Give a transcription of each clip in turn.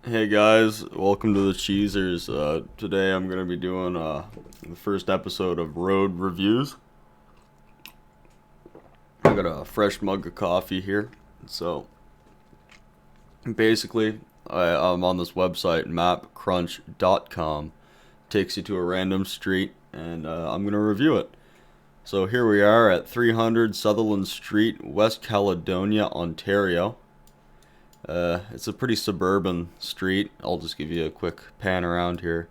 Hey guys, welcome to the Cheesers. Today I'm gonna be doing the first episode of Road Reviews. I got a fresh mug of coffee here. So basically, I'm on this website, mapcrunch.com. Takes you to a random street, and I'm gonna review it. So here we are at 300 Sutherland Street, West Caledonia, Ontario. It's a pretty suburban street. I'll just give you a quick pan around here.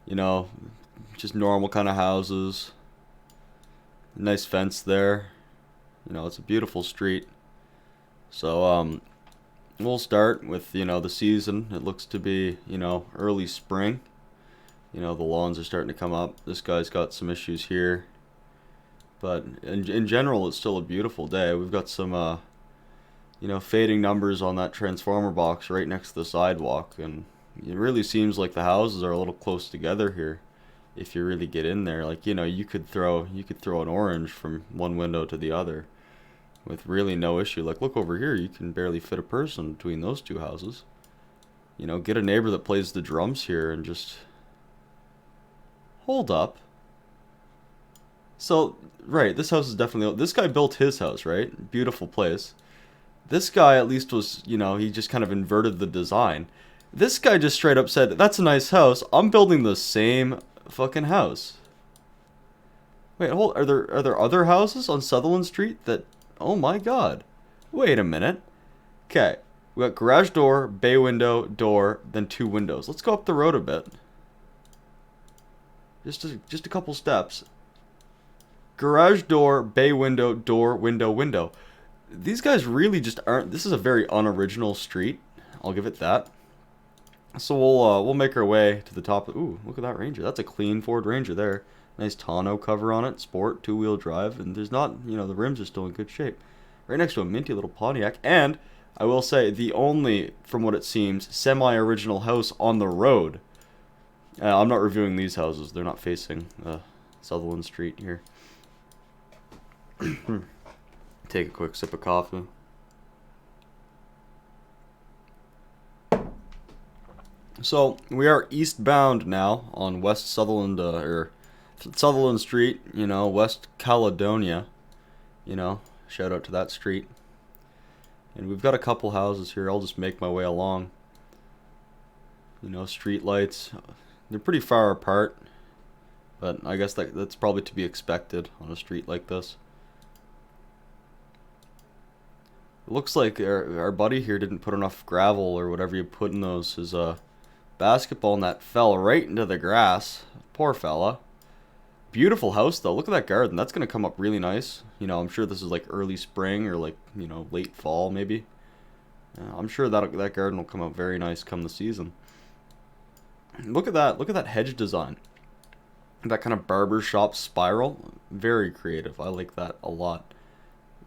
You know, just normal kind of houses. Nice fence there. It's a beautiful street. So, we'll start with, the season. It looks to be, early spring. The lawns are starting to come up. This guy's got some issues here. But in general, it's still a beautiful day. We've got some, fading numbers on that transformer box right next to the sidewalk. And it really seems like the houses are a little close together here. If you really get in there, like, you could throw an orange from one window to the other with really no issue. Like, look over here, you can barely fit a person between those two houses. Get a neighbor that plays the drums here and just hold up. So, right, this house is definitely, this guy built his house, right? Beautiful place. This guy at least was, he just kind of inverted the design. This guy just straight up said, "That's a nice house. I'm building the same fucking house." Wait, hold. Are there other houses on Sutherland Street that? Oh my God. Wait a minute. Okay, we got garage door, bay window, door, then two windows. Let's go up the road a bit. Just a couple steps. Garage door, bay window, door, window, window. These guys really just aren't. This is a very unoriginal street. I'll give it that. So we'll make our way to the top. Ooh, look at that Ranger. That's a clean Ford Ranger there. Nice tonneau cover on it, sport, two-wheel drive, and there's not, the rims are still in good shape. Right next to a minty little Pontiac, and I will say the only, from what it seems, semi-original house on the road. I'm not reviewing these houses; they're not facing Sutherland Street here. Take a quick sip of coffee. So we are eastbound now on West Sutherland, or Sutherland Street. West Caledonia. Shout out to that street. And we've got a couple houses here. I'll just make my way along. Street lights. They're pretty far apart, but I guess that's probably to be expected on a street like this. It looks like our buddy here didn't put enough gravel or whatever you put in those. His basketball net fell right into the grass. Poor fella. Beautiful house though. Look at that garden. That's gonna come up really nice. I'm sure this is like early spring or like late fall maybe. I'm sure that garden will come out very nice come the season. Look at that. Look at that hedge design. That kind of barber shop spiral. Very creative. I like that a lot.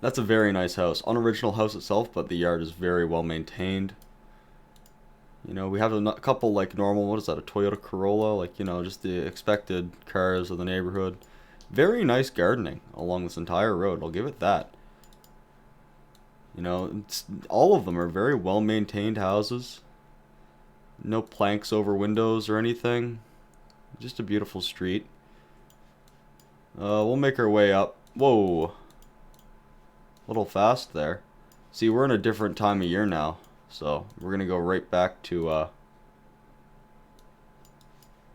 That's a very nice house. Unoriginal house itself, but the yard is very well maintained. We have a couple like normal, what is that, a Toyota Corolla, like, just the expected cars of the neighborhood. Very nice gardening along this entire road, I'll give it that. All of them are very well maintained houses. No planks over windows or anything. Just a beautiful street. We'll make our way up. Whoa. A little fast there. See, we're in a different time of year now. So, we're going to go right back to,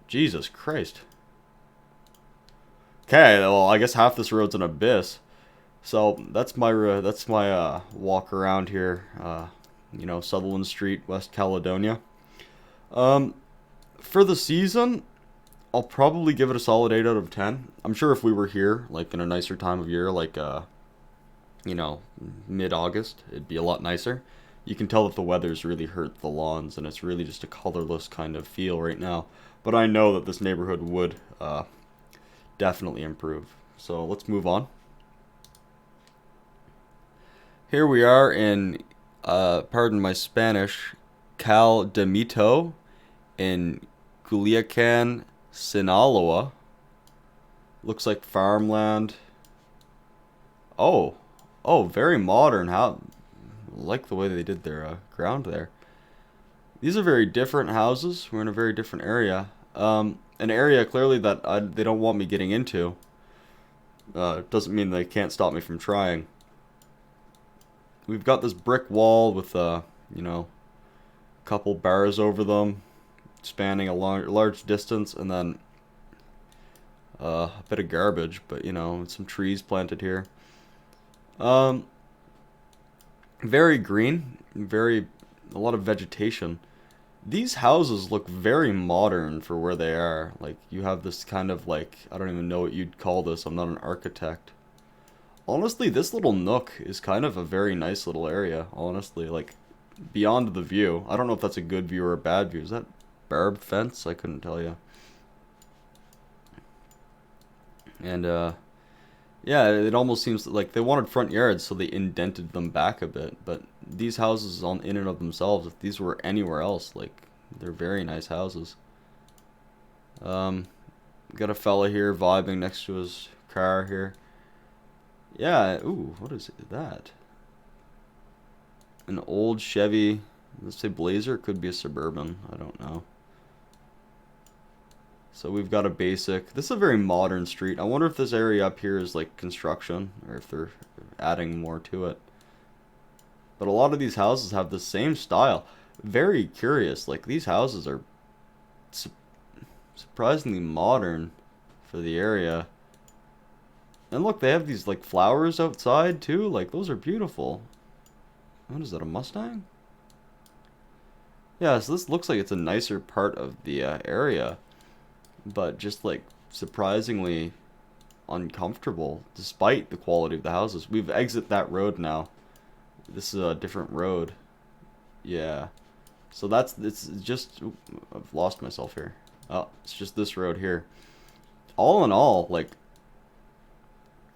Jesus Christ. Okay, well, I guess half this road's an abyss. So, that's my walk around here. Sutherland Street, West Caledonia. For the season, I'll probably give it a solid 8 out of 10. I'm sure if we were here, like, in a nicer time of year, like, mid-August, it'd be a lot nicer. You can tell that the weather's really hurt the lawns, and it's really just a colorless kind of feel right now. But I know that this neighborhood would definitely improve. So let's move on. Here we are in, pardon my Spanish, Cal de Mito in Culiacan, Sinaloa. Looks like farmland. Oh, very modern. How like the way they did their ground there. These are very different houses. We're in a very different area. An area clearly that they don't want me getting into. Doesn't mean they can't stop me from trying. We've got this brick wall with, you know, a couple bars over them, spanning a large distance, and then a bit of garbage, but, you know, some trees planted here. Very green, a lot of vegetation. These houses look very modern for where they are. Like, you have this kind of, like, I don't even know what you'd call this. I'm not an architect. Honestly, this little nook is kind of a very nice little area, honestly. Like, beyond the view. I don't know if that's a good view or a bad view. Is that barbed fence? I couldn't tell you. And, yeah, it almost seems like they wanted front yards, so they indented them back a bit. But these houses, in and of themselves, if these were anywhere else, like, they're very nice houses. Got a fella here vibing next to his car here. Yeah, ooh, what is that? An old Chevy, let's say Blazer, could be a Suburban, I don't know. So we've got a basic, this is a very modern street. I wonder if this area up here is like construction, or if they're adding more to it. But a lot of these houses have the same style. Very curious, like these houses are surprisingly modern for the area. And look, they have these like flowers outside too. Like those are beautiful. What is that, a Mustang? Yeah, so this looks like it's a nicer part of the area, but just like surprisingly uncomfortable despite the quality of the houses. We've exited that road now. This is a different road. Yeah. So it's just, ooh, I've lost myself here. Oh, it's just this road here. All in all, like,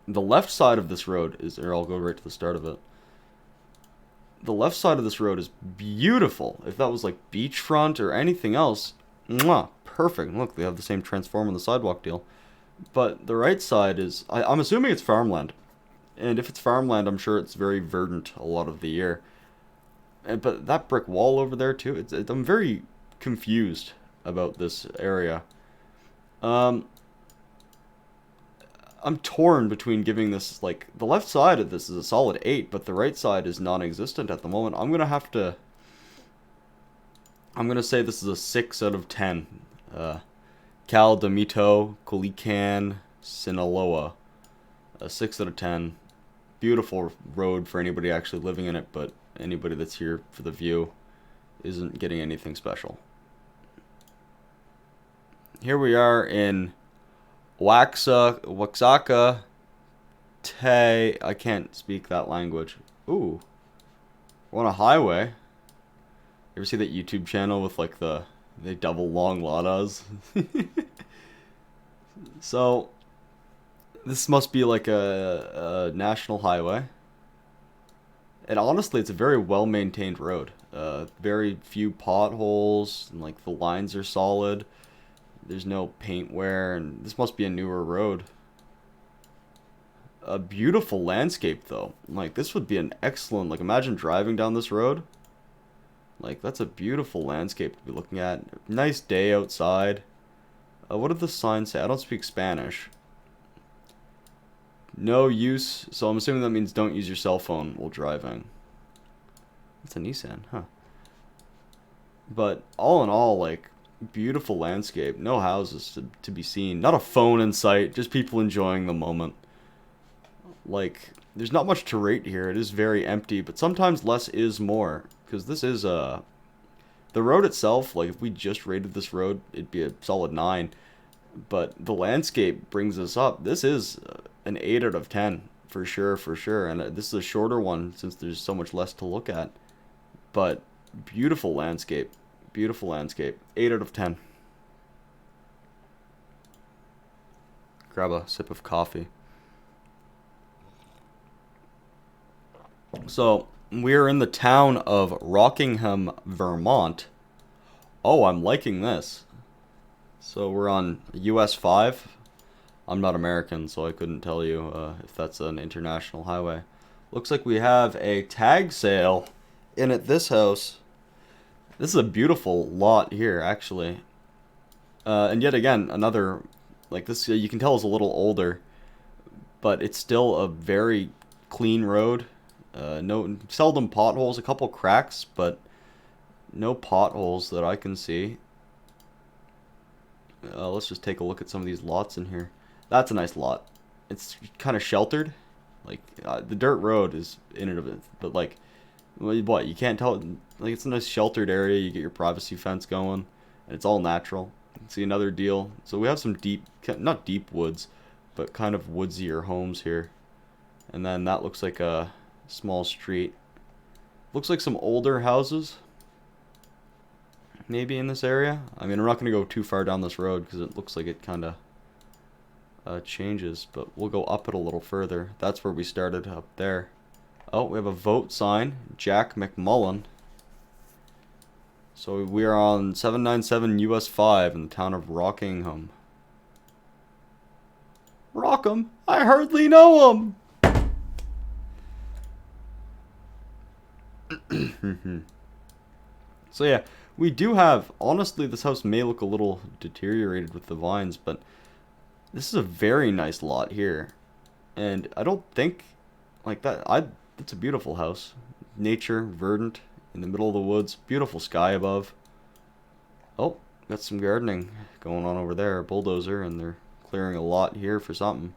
the left side of this road is, or I'll go right to the start of it. The left side of this road is beautiful. If that was like beachfront or anything else, mwah, perfect. Look, they have the same transform on the sidewalk deal. But the right side is, I'm assuming it's farmland. And if it's farmland, I'm sure it's very verdant a lot of the year. But that brick wall over there too, I'm very confused about this area. I'm torn between giving this, like, the left side of this is a solid 8, but the right side is non-existent at the moment. I'm going to say this is a 6 out of 10. Cal Damito, Kulikan, Sinaloa. A 6 out of 10. Beautiful road for anybody actually living in it, but anybody that's here for the view isn't getting anything special. Here we are in Waxaca, I can't speak that language. Ooh, we're on a highway. You ever see that YouTube channel with like they double long ladas? So this must be like a national highway. And honestly, it's a very well maintained road. Very few potholes, and like the lines are solid. There's no paint wear, and this must be a newer road. A beautiful landscape, though. Like, this would be an excellent, like, imagine driving down this road. Like, that's a beautiful landscape to be looking at. Nice day outside. What did the sign say? I don't speak Spanish. No use, so I'm assuming that means don't use your cell phone while driving. That's a Nissan, huh? But all in all, like, beautiful landscape. No houses to be seen. Not a phone in sight. Just people enjoying the moment. Like, there's not much to rate here. It is very empty, but sometimes less is more. Because this is the road itself, like, if we just rated this road, it'd be a solid 9. But the landscape brings us up. This is an 8 out of 10. For sure, for sure. And this is a shorter one since there's so much less to look at. But beautiful landscape. Beautiful landscape. 8 out of 10. Grab a sip of coffee. So, we're in the town of Rockingham, Vermont. Oh, I'm liking this. So, we're on US 5. I'm not American, so I couldn't tell you if that's an international highway. Looks like we have a tag sale in at this house. This is a beautiful lot here, actually. And yet again, another, like this, you can tell is a little older, but it's still a very clean road. No, seldom potholes, a couple cracks, but no potholes that I can see. Let's just take a look at some of these lots in here. That's a nice lot. It's kind of sheltered. Like, the dirt road is in and of it, but like, what, you can't tell, like, it's a nice sheltered area. You get your privacy fence going, and it's all natural. See, another deal. So we have some deep, not deep woods, but kind of woodsier homes here. And then that looks like a small street. Looks like some older houses, maybe, in this area. I mean, we're not going to go too far down this road because it looks like it kind of changes, but we'll go up it a little further. That's where we started, up there. Oh, we have a vote sign, Jack McMullen. So we are on 797 US 5 in the town of Rockingham. Rockham? I hardly know him! So yeah, we do have, honestly, this house may look a little deteriorated with the vines, but this is a very nice lot here. And I don't think, like that, it's a beautiful house. Nature, verdant, in the middle of the woods, beautiful sky above. Oh, got some gardening going on over there, a bulldozer, and they're clearing a lot here for something.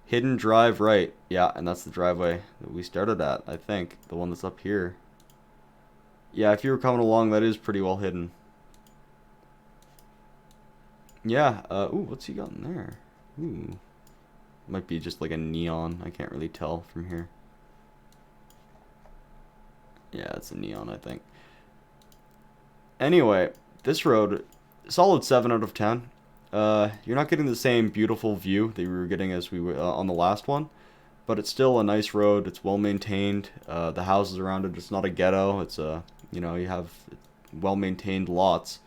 Hidden drive right. Yeah, and that's the driveway that we started at, I think. The one that's up here. Yeah, if you were coming along, that is pretty well hidden. Yeah, ooh, what's he got in there? Ooh. Might be just like a neon. I can't really tell from here. Yeah, it's a neon, I think. Anyway, this road, solid 7 out of 10. You're not getting the same beautiful view that we were getting as we were on the last one, but it's still a nice road. It's well maintained. The houses around it, it's not a ghetto. It's a, you know, you have well maintained lots.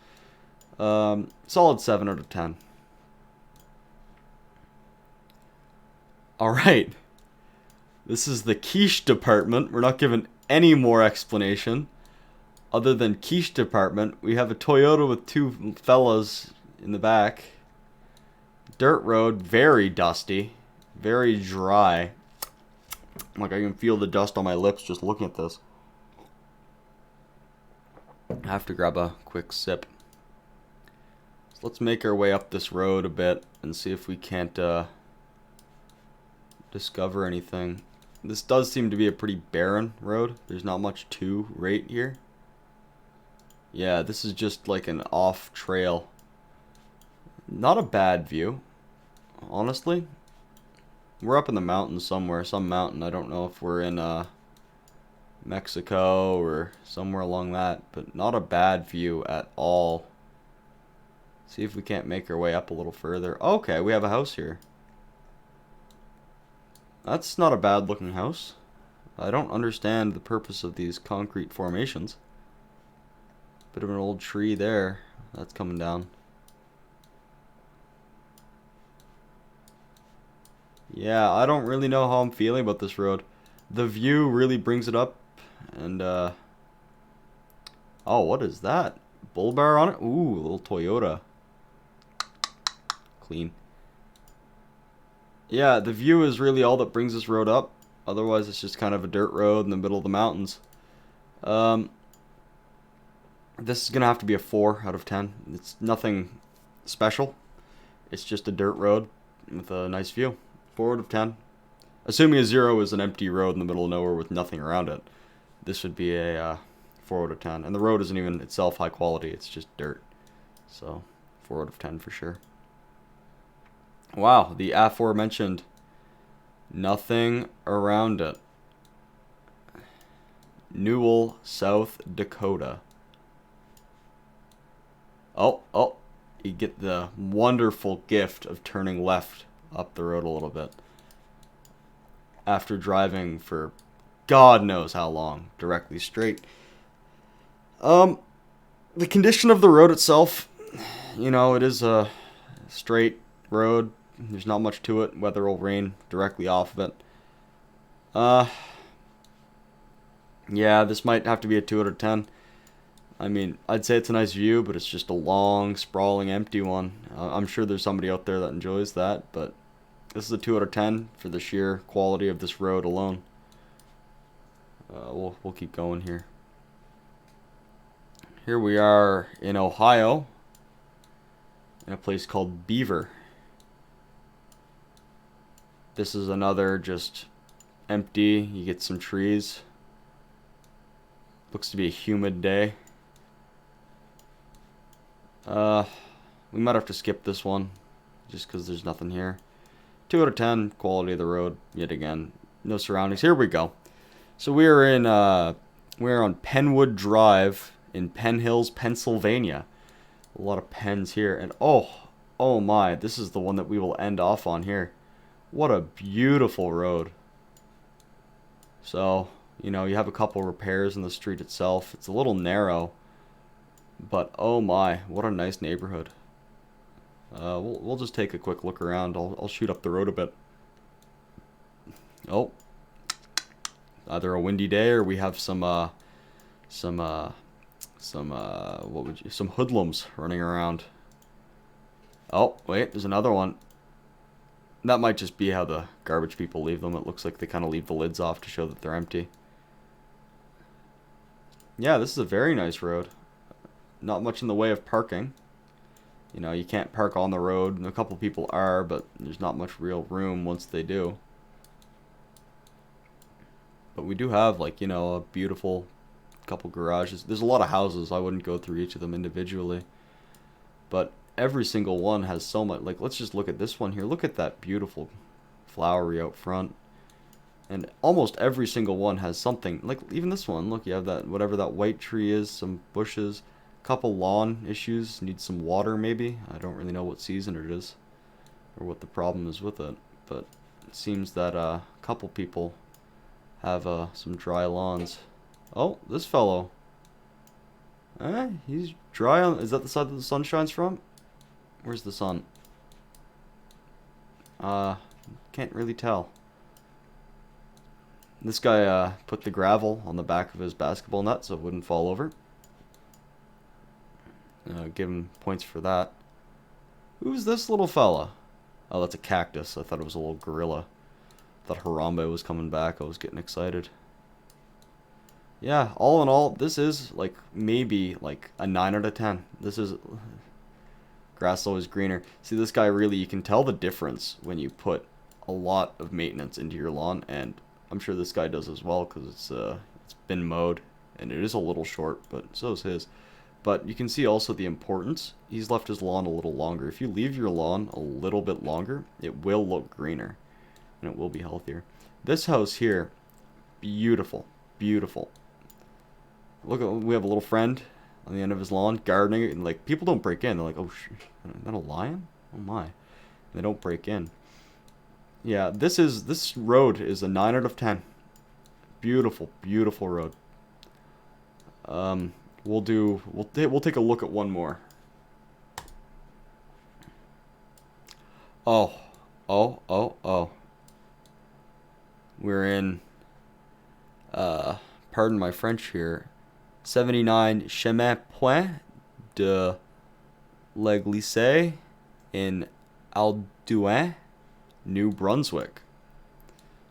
Solid 7 out of 10. Alright. This is the quiche department. We're not given any more explanation. Other than quiche department, we have a Toyota with two fellas in the back. Dirt road, very dusty. Very dry. Like, I can feel the dust on my lips just looking at this. I have to grab a quick sip. So let's make our way up this road a bit and see if we can't discover anything. This does seem to be a pretty barren road. There's not much to right here. Yeah, this is just like an off trail. Not a bad view, honestly. We're up in the mountains somewhere, some mountain. I don't know if we're in Mexico or somewhere along that, but not a bad view at all. See if we can't make our way up a little further. Okay, we have a house here. That's not a bad looking house. I don't understand the purpose of these concrete formations. Bit of an old tree there. That's coming down. Yeah, I don't really know how I'm feeling about this road. The view really brings it up. And, oh, what is that? Bull bar on it? Ooh, a little Toyota. Clean. Yeah, the view is really all that brings this road up. Otherwise, it's just kind of a dirt road in the middle of the mountains. This is going to have to be a 4 out of 10. It's nothing special. It's just a dirt road with a nice view. 4 out of 10. Assuming a 0 is an empty road in the middle of nowhere with nothing around it, this would be a 4 out of 10. And the road isn't even itself high quality. It's just dirt. So, 4 out of 10 for sure. Wow, the aforementioned nothing around it. Newell, South Dakota. Oh, you get the wonderful gift of turning left up the road a little bit. After driving for God knows how long, directly straight. The condition of the road itself, you know, it is a straight road. There's not much to it. Weather will rain directly off of it. Yeah, this might have to be a 2 out of 10. I mean, I'd say it's a nice view, but it's just a long, sprawling, empty one. I'm sure there's somebody out there that enjoys that, but this is a 2 out of 10 for the sheer quality of this road alone. We'll keep going here. Here we are in Ohio, in a place called Beaver. This is another just empty. You get some trees. Looks to be a humid day. We might have to skip this one just because there's nothing here. 2 out of 10, quality of the road, yet again. No surroundings. Here we go. So we're on Penwood Drive in Penn Hills, Pennsylvania. A lot of pens here. And oh my, this is the one that we will end off on here. What a beautiful road. So, you know, you have a couple repairs in the street itself. It's a little narrow. But oh my, what a nice neighborhood. We'll just take a quick look around. I'll shoot up the road a bit. Oh, either a windy day or we have some hoodlums running around. Oh wait, there's another one. That might just be how the garbage people leave them. It looks like they kind of leave the lids off to show that they're empty. Yeah, this is a very nice road. Not much in the way of parking. You know, you can't park on the road. A couple people are, but there's not much real room once they do. But we do have, like, you know, a beautiful couple garages. There's a lot of houses. I wouldn't go through each of them individually. But every single one has so much. Like, let's just look at this one here. Look at that beautiful flowery out front. And almost every single one has something. Like, even this one. Look, you have that, whatever that white tree is, some bushes. Couple lawn issues, need some water maybe. I don't really know what season it is or what the problem is with it, but it seems that a couple people have some dry lawns. Oh, this fellow, he's dry on. Is that the side that the sun shines from? Where's the sun? Can't really tell. This guy put the gravel on the back of his basketball net so it wouldn't fall over. Give him points for that. Who's this little fella? Oh, that's a cactus. I thought it was a little gorilla. I thought Harambe was coming back. I was getting excited. Yeah, all in all, this is like maybe like a 9 out of 10. This is grass is always greener. See, this guy really, you can tell the difference when you put a lot of maintenance into your lawn, and I'm sure this guy does as well because it's been mowed and it is a little short, but so is his. But you can see also the importance. He's left his lawn a little longer. If you leave your lawn a little bit longer, it will look greener. And it will be healthier. This house here, beautiful. Beautiful. Look, we have a little friend on the end of his lawn, gardening. And like, people don't break in. They're like, oh, is that a lion? Oh my. They don't break in. Yeah, this road is a 9 out of 10. Beautiful, beautiful road. We'll take a look at one more. Oh. We're in, pardon my French here, 79 Chemin Point de l'Église in Aldouin, New Brunswick.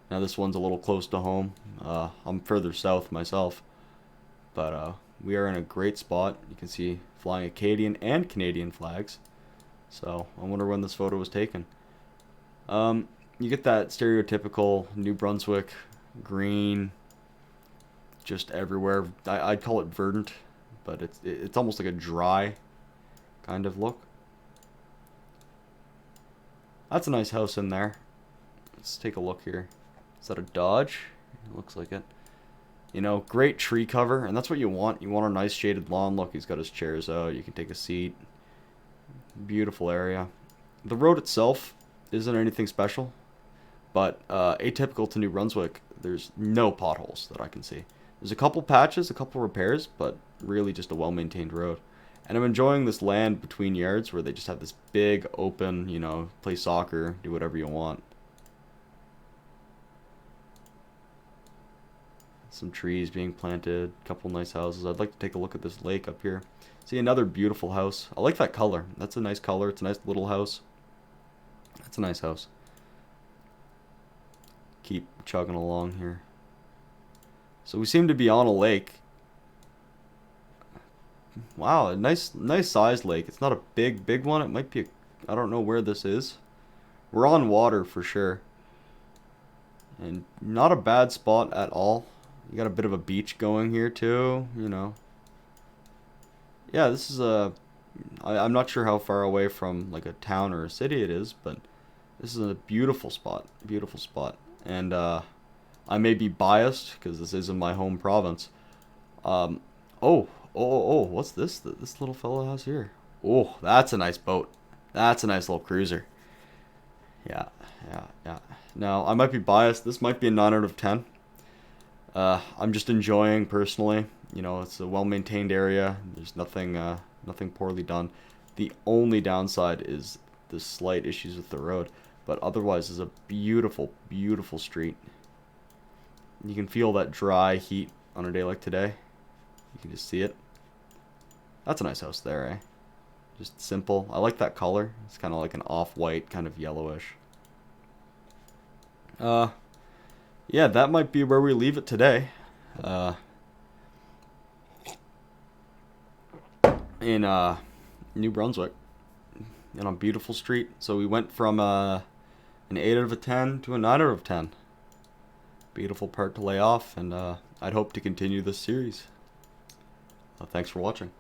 Now this one's a little close to home. I'm further south myself, but we are in a great spot. You can see flying Acadian and Canadian flags. So I wonder when this photo was taken. You get that stereotypical New Brunswick green just everywhere. I'd call it verdant, but it's almost like a dry kind of look. That's a nice house in there. Let's take a look here. Is that a Dodge? It looks like it. You know, great tree cover, and that's what you want. You want a nice shaded lawn. Look, he's got his chairs out. You can take a seat. Beautiful area. The road itself isn't anything special, but atypical to New Brunswick, there's no potholes that I can see. There's a couple patches, a couple repairs, but really just a well-maintained road. And I'm enjoying this land between yards where they just have this big open, you know, play soccer, do whatever you want. Some trees being planted, a couple nice houses. I'd like to take a look at this lake up here. See, another beautiful house. I like that color. That's a nice color. It's a nice little house. That's a nice house. Keep chugging along here. So we seem to be on a lake. Wow, a nice sized lake. It's not a big one. It might be I don't know where this is. We're on water for sure. And not a bad spot at all. You got a bit of a beach going here too, you know. Yeah, this is I'm not sure how far away from like a town or a city it is, but this is a beautiful spot. Beautiful spot. And I may be biased because this is in my home province. Oh, what's this that this little fella has here? Oh, that's a nice boat. That's a nice little cruiser. Yeah. Now, I might be biased. This might be a 9 out of 10. I'm just enjoying personally. You know, it's a well-maintained area. There's nothing poorly done. The only downside is the slight issues with the road. But otherwise, it's a beautiful, beautiful street. You can feel that dry heat on a day like today. You can just see it. That's a nice house there, eh? Just simple. I like that color. It's kind of like an off-white, kind of yellowish. Yeah, that might be where we leave it today. In New Brunswick. In a beautiful street. So we went from an 8 out of 10 to a 9 out of 10. Beautiful part to lay off, and I'd hope to continue this series. Thanks for watching.